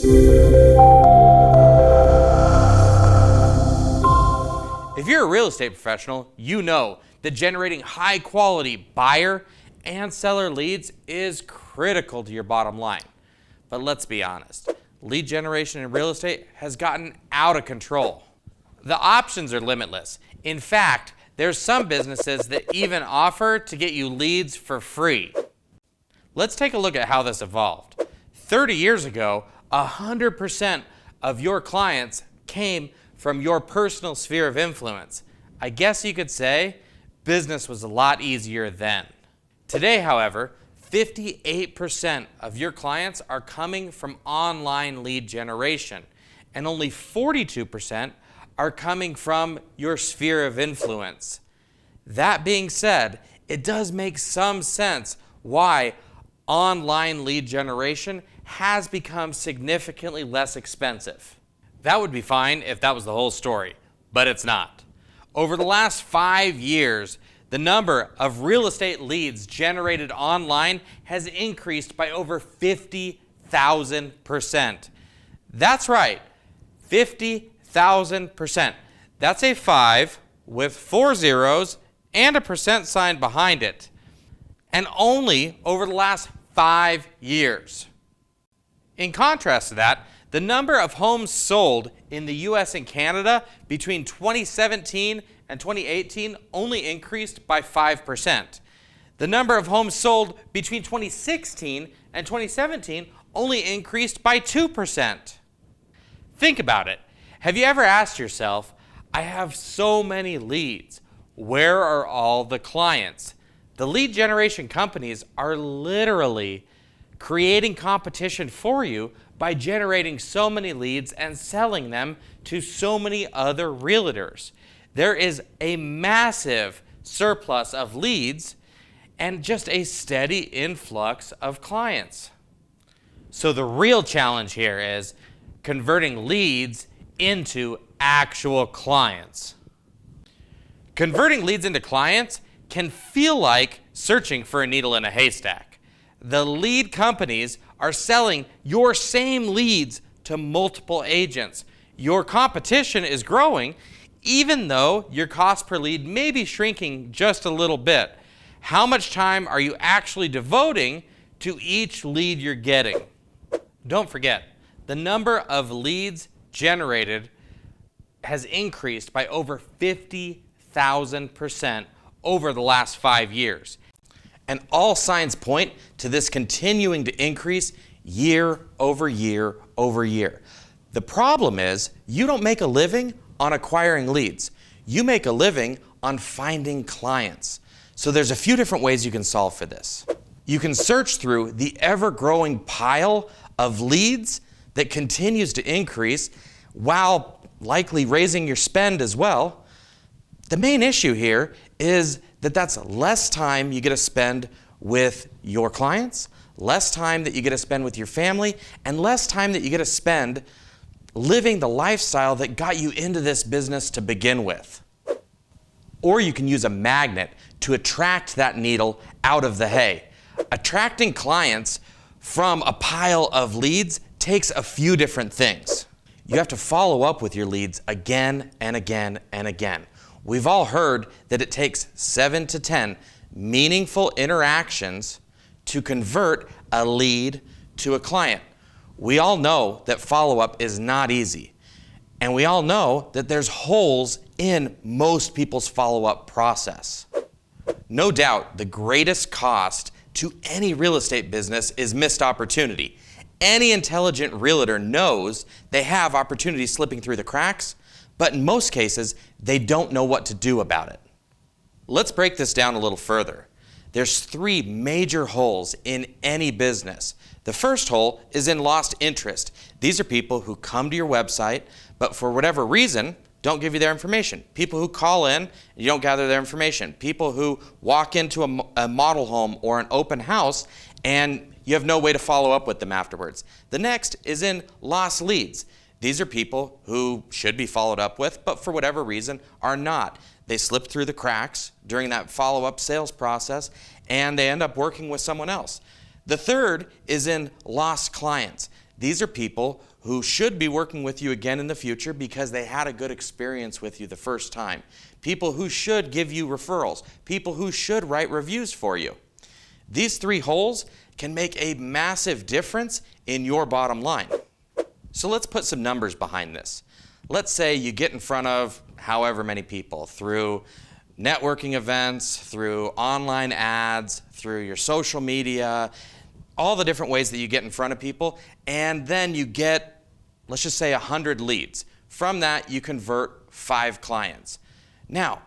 If you're a real estate professional, you know that generating high quality buyer and seller leads is critical to your bottom line. But let's be honest, lead generation in real estate has gotten out of control. The options are limitless. In fact, there's some businesses that even offer to get you leads for free. Let's take a look at how this evolved. 30 years ago, 100% of your clients came from your personal sphere of influence. I guess you could say business was a lot easier then. Today, however, 58% of your clients are coming from online lead generation, and only 42% are coming from your sphere of influence. That being said, it does make some sense why online lead generation has become significantly less expensive. That would be fine if that was the whole story, but it's not. Over the last 5 years, the number of real estate leads generated online has increased by over 50,000%. That's right, 50,000%. That's a 5 with 4 zeros and a percent sign behind it. And only over the last 5 years. In contrast to that, the number of homes sold in the US and Canada between 2017 and 2018 only increased by 5%. The number of homes sold between 2016 and 2017 only increased by 2%. Think about it. Have you ever asked yourself, I have so many leads, where are all the clients? The lead generation companies are literally creating competition for you by generating so many leads and selling them to so many other realtors. There is a massive surplus of leads and just a steady influx of clients. So the real challenge here is converting leads into actual clients. Converting leads into clients can feel like searching for a needle in a haystack. The lead companies are selling your same leads to multiple agents. Your competition is growing, even though your cost per lead may be shrinking just a little bit. How much time are you actually devoting to each lead you're getting? Don't forget, the number of leads generated has increased by over 50,000% over the last 5 years. And all signs point to this continuing to increase year over year over year. The problem is you don't make a living on acquiring leads. You make a living on finding clients. So there's a few different ways you can solve for this. You can search through the ever-growing pile of leads that continues to increase while likely raising your spend as well. The main issue here is that that's less time you get to spend with your clients, less time that you get to spend with your family, and less time that you get to spend living the lifestyle that got you into this business to begin with. Or you can use a magnet to attract that needle out of the hay. Attracting clients from a pile of leads takes a few different things. You have to follow up with your leads again and again and again. We've all heard that it takes 7 to 10 meaningful interactions to convert a lead to a client. We all know that follow-up is not easy. And we all know that there's holes in most people's follow-up process. No doubt, the greatest cost to any real estate business is missed opportunity. Any intelligent realtor knows they have opportunities slipping through the cracks, but in most cases, they don't know what to do about it. Let's break this down a little further. There's 3 major holes in any business. The first hole is in lost interest. These are people who come to your website, but for whatever reason, don't give you their information. People who call in, and you don't gather their information. People who walk into a model home or an open house, and you have no way to follow up with them afterwards. The next is in lost leads. These are people who should be followed up with, but for whatever reason are not. They slip through the cracks during that follow-up sales process, and they end up working with someone else. The third is in lost clients. These are people who should be working with you again in the future because they had a good experience with you the first time. People who should give you referrals. People who should write reviews for you. These three holes can make a massive difference in your bottom line. So let's put some numbers behind this. Let's say you get in front of however many people through networking events, through online ads, through your social media, all the different ways that you get in front of people, and then you get, let's just say 100 leads. From that, you convert 5 clients. Now,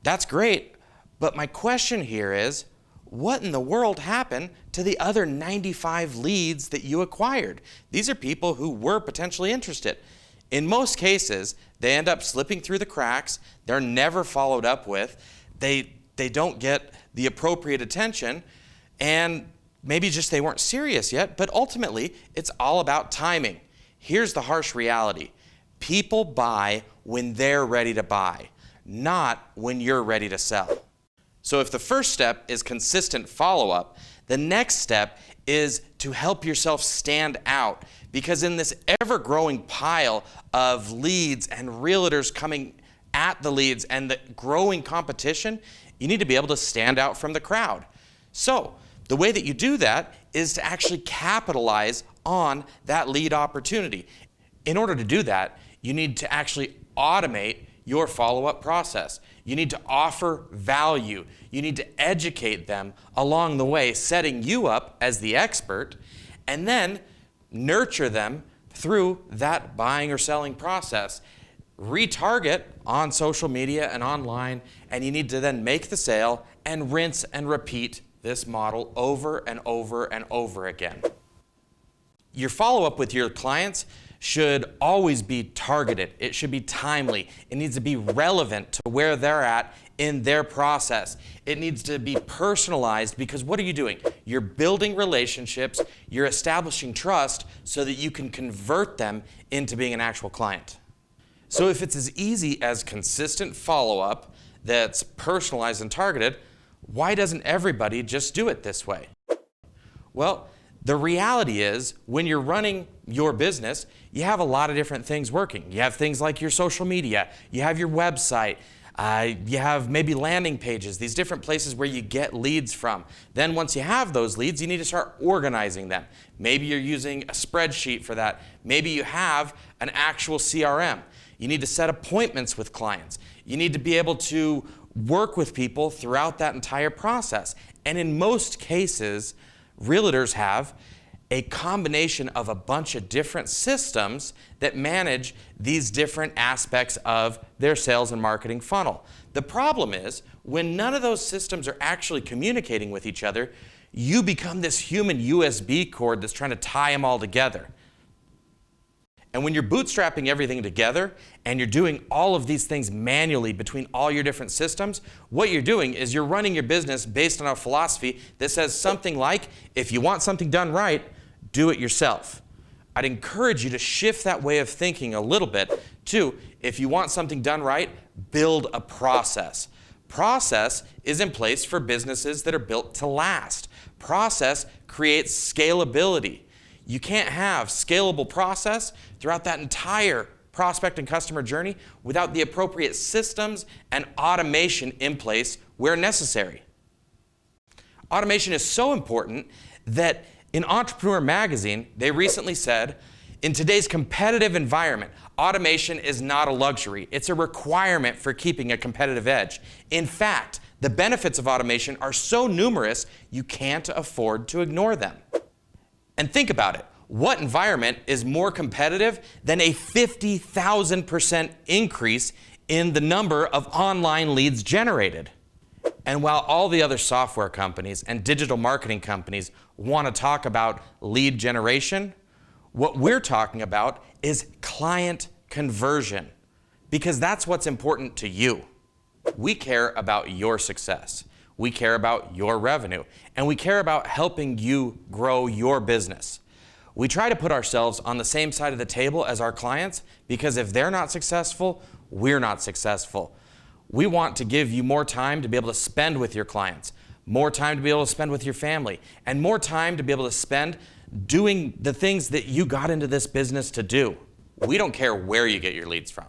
that's great, but my question here is, what in the world happened to the other 95 leads that you acquired? These are people who were potentially interested. In most cases, they end up slipping through the cracks. They're never followed up with. They don't get the appropriate attention, and maybe just they weren't serious yet, but ultimately, it's all about timing. Here's the harsh reality. People buy when they're ready to buy, not when you're ready to sell. So if the first step is consistent follow-up, the next step is to help yourself stand out, because in this ever-growing pile of leads and realtors coming at the leads and the growing competition, you need to be able to stand out from the crowd. So the way that you do that is to actually capitalize on that lead opportunity. In order to do that, you need to actually automate your follow-up process. You need to offer value. You need to educate them along the way, setting you up as the expert, and then nurture them through that buying or selling process. Retarget on social media and online, and you need to then make the sale and rinse and repeat this model over and over and over again. Your follow-up with your clients should always be targeted. It should be timely. It needs to be relevant to where they're at in their process. It needs to be personalized, because what are you doing? You're building relationships, you're establishing trust so that you can convert them into being an actual client. So if it's as easy as consistent follow-up that's personalized and targeted, why doesn't everybody just do it this way? Well, the reality is, when you're running your business, you have a lot of different things working. You have things like your social media, you have your website, you have maybe landing pages, these different places where you get leads from. Then once you have those leads, you need to start organizing them. Maybe you're using a spreadsheet for that. Maybe you have an actual CRM. You need to set appointments with clients. You need to be able to work with people throughout that entire process. And in most cases, realtors have a combination of a bunch of different systems that manage these different aspects of their sales and marketing funnel. The problem is, when none of those systems are actually communicating with each other, you become this human USB cord that's trying to tie them all together. And when you're bootstrapping everything together and you're doing all of these things manually between all your different systems, what you're doing is you're running your business based on a philosophy that says something like, if you want something done right, do it yourself. I'd encourage you to shift that way of thinking a little bit to, if you want something done right, build a process. Process is in place for businesses that are built to last. Process creates scalability. You can't have scalable process throughout that entire prospect and customer journey without the appropriate systems and automation in place where necessary. Automation is so important that in Entrepreneur Magazine, they recently said, in today's competitive environment, automation is not a luxury. It's a requirement for keeping a competitive edge. In fact, the benefits of automation are so numerous, you can't afford to ignore them. And think about it. What environment is more competitive than a 50,000% increase in the number of online leads generated? And while all the other software companies and digital marketing companies want to talk about lead generation, what we're talking about is client conversion, because that's what's important to you. We care about your success. We care about your revenue, and we care about helping you grow your business. We try to put ourselves on the same side of the table as our clients, because if they're not successful, we're not successful. We want to give you more time to be able to spend with your clients, more time to be able to spend with your family, and more time to be able to spend doing the things that you got into this business to do. We don't care where you get your leads from.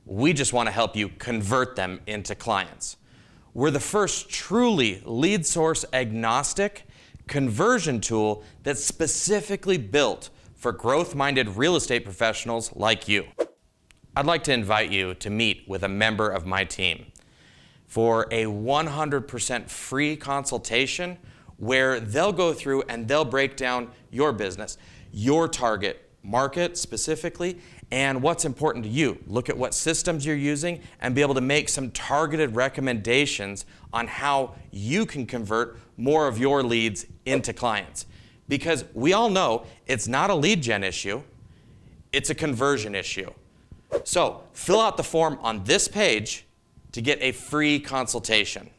We just want to help you convert them into clients. We're the first truly lead source agnostic conversion tool that's specifically built for growth-minded real estate professionals like you. I'd like to invite you to meet with a member of my team for a 100% free consultation where they'll go through and they'll break down your business, your target market specifically, and what's important to you. Look at what systems you're using and be able to make some targeted recommendations on how you can convert more of your leads into clients. Because we all know it's not a lead gen issue, it's a conversion issue. So fill out the form on this page to get a free consultation.